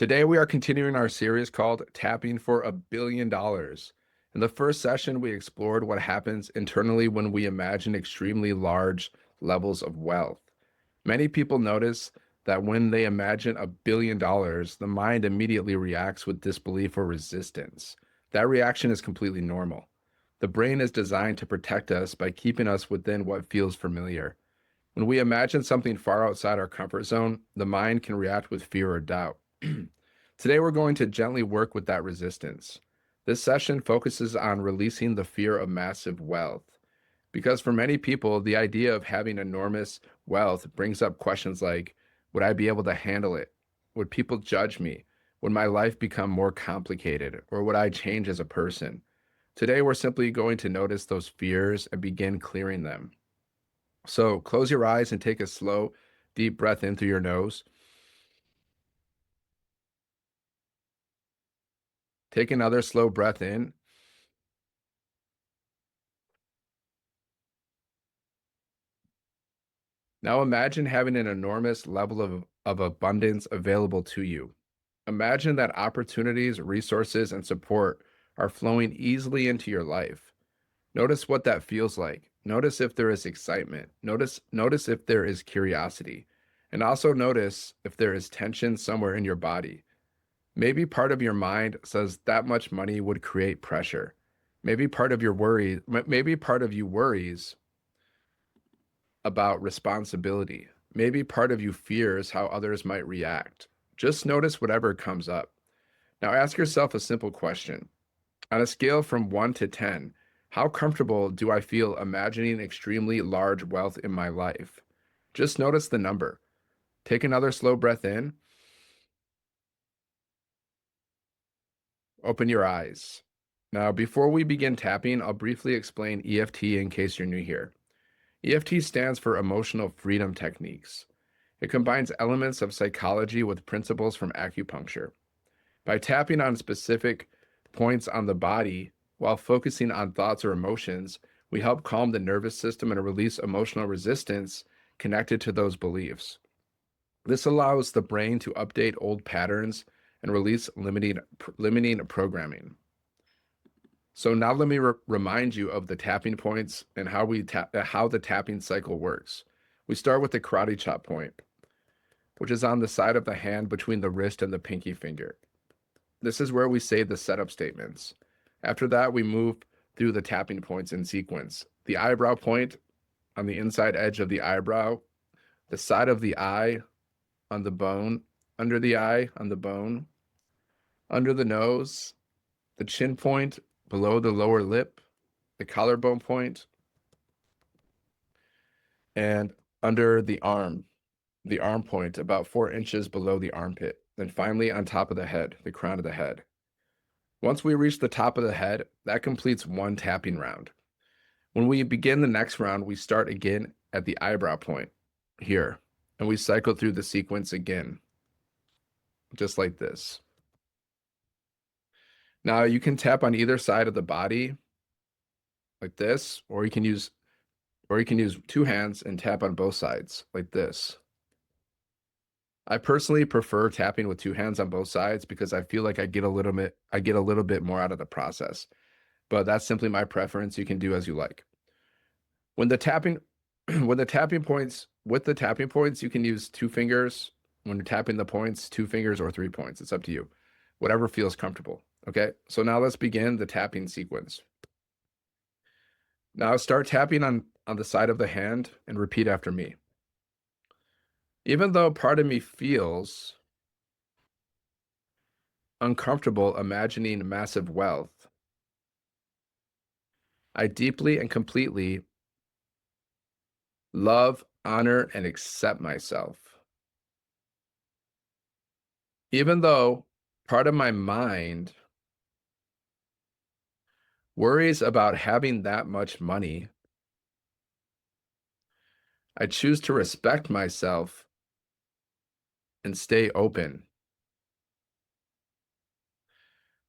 Today, we are continuing our series called Tapping for $1 billion. In the first session, we explored what happens internally when we imagine extremely large levels of wealth. Many people notice that when they imagine $1 billion, the mind immediately reacts with disbelief or resistance. That reaction is completely normal. The brain is designed to protect us by keeping us within what feels familiar. When we imagine something far outside our comfort zone, the mind can react with fear or doubt. Today, we're going to gently work with that resistance. This session focuses on releasing the fear of massive wealth. Because for many people, the idea of having enormous wealth brings up questions like, would I be able to handle it? Would people judge me? Would my life become more complicated? Or would I change as a person? Today, we're simply going to notice those fears and begin clearing them. So close your eyes and take a slow, deep breath in through your nose. Take another slow breath in. Now imagine having an enormous level of abundance available to you. Imagine that opportunities, resources, and support are flowing easily into your life. Notice what that feels like. Notice if there is excitement. Notice if there is curiosity. And also notice if there is tension somewhere in your body. Maybe part of your mind says that much money would create pressure. Maybe part of you worries about responsibility. Maybe part of you fears how others might react. Just notice whatever comes up. Now ask yourself a simple question. On a scale from 1 to 10, how comfortable do I feel imagining extremely large wealth in my life? Just notice the number. Take another slow breath in. Open your eyes. Now, before we begin tapping, I'll briefly explain EFT in case you're new here. EFT stands for Emotional Freedom Techniques. It combines elements of psychology with principles from acupuncture. By tapping on specific points on the body while focusing on thoughts or emotions, we help calm the nervous system and release emotional resistance connected to those beliefs. This allows the brain to update old patterns and release limiting programming. So now let me remind you of the tapping points and how the tapping cycle works. We start with the karate chop point, which is on the side of the hand between the wrist and the pinky finger. This is where we say the setup statements. After that, we move through the tapping points in sequence. The eyebrow point on the inside edge of the eyebrow, the side of the eye on the bone, under the eye on the bone, under the nose, the chin point below the lower lip, the collarbone point, and under the arm point about 4 inches below the armpit. Then finally on top of the head, the crown of the head. Once we reach the top of the head, that completes one tapping round. When we begin the next round, we start again at the eyebrow point here, and we cycle through the sequence again, just like this. Now you can tap on either side of the body like this, or you can use 2 hands and tap on both sides like this. I personally prefer tapping with 2 hands on both sides because I feel like I get a little bit more out of the process. But that's simply my preference. You can do as you like. When the tapping with the tapping points, you can use 2 fingers. When you're tapping the points, 2 fingers or 3 points. It's up to you. Whatever feels comfortable. Okay? So now let's begin the tapping sequence. Now start tapping on the side of the hand and repeat after me. Even though part of me feels uncomfortable imagining massive wealth, I deeply and completely love, honor, and accept myself. Even though part of my mind worries about having that much money, I choose to respect myself and stay open.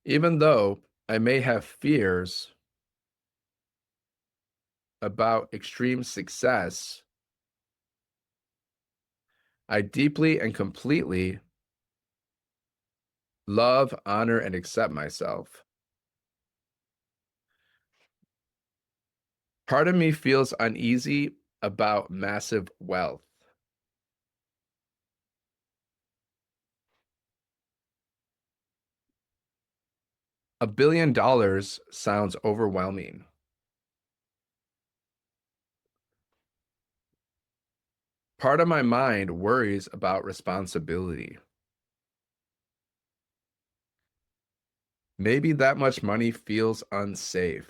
Even though I may have fears about extreme success, I deeply and completely Love, honor, and accept myself. Part of me feels uneasy about massive wealth. $1 billion sounds overwhelming. Part of my mind worries about responsibility. Maybe that much money feels unsafe.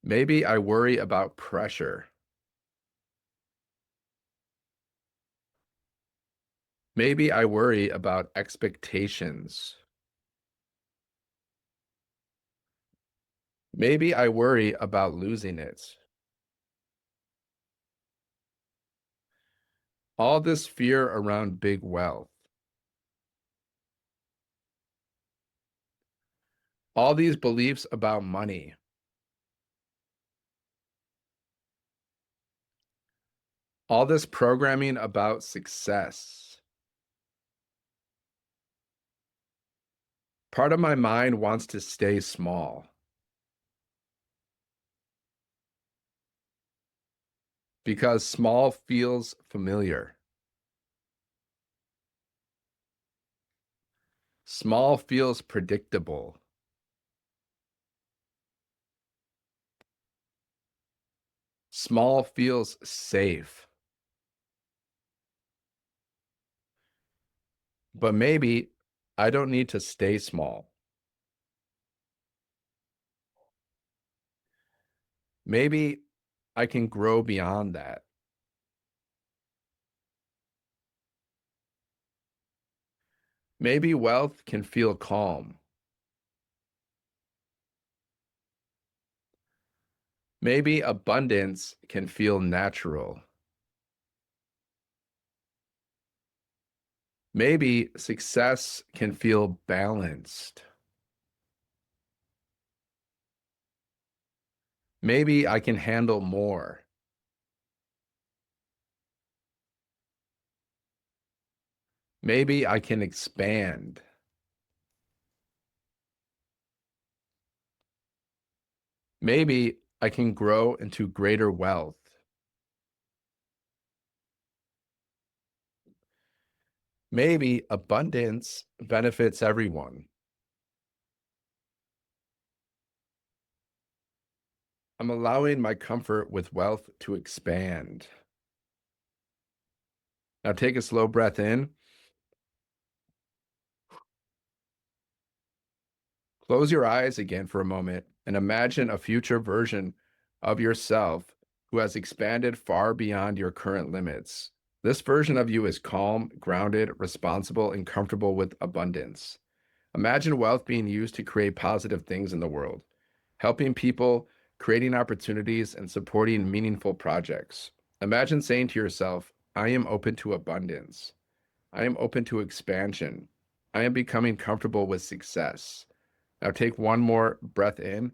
Maybe I worry about pressure. Maybe I worry about expectations. Maybe I worry about losing it. All this fear around big wealth. All these beliefs about money. All this programming about success. Part of my mind wants to stay small because small feels familiar. Small feels predictable. Small feels safe. But maybe I don't need to stay small. Maybe I can grow beyond that. Maybe wealth can feel calm. Maybe abundance can feel natural. Maybe success can feel balanced. Maybe I can handle more. Maybe I can expand. Maybe I can grow into greater wealth. Maybe abundance benefits everyone. I'm allowing my comfort with wealth to expand. Now take a slow breath in. Close your eyes again for a moment and imagine a future version of yourself who has expanded far beyond your current limits. This version of you is calm, grounded, responsible, and comfortable with abundance. Imagine wealth being used to create positive things in the world, helping people, creating opportunities, and supporting meaningful projects. Imagine saying to yourself, I am open to abundance. I am open to expansion. I am becoming comfortable with success. Now take one more breath in.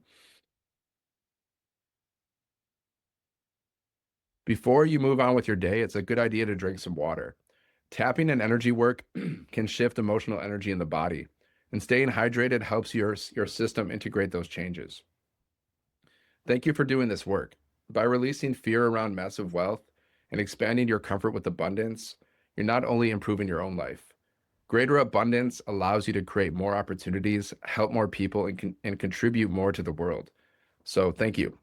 Before you move on with your day, it's a good idea to drink some water. Tapping and energy work can shift emotional energy in the body, and staying hydrated helps your system integrate those changes. Thank you for doing this work. By releasing fear around massive wealth and expanding your comfort with abundance, you're not only improving your own life. Greater abundance allows you to create more opportunities, help more people, and contribute more to the world. So thank you.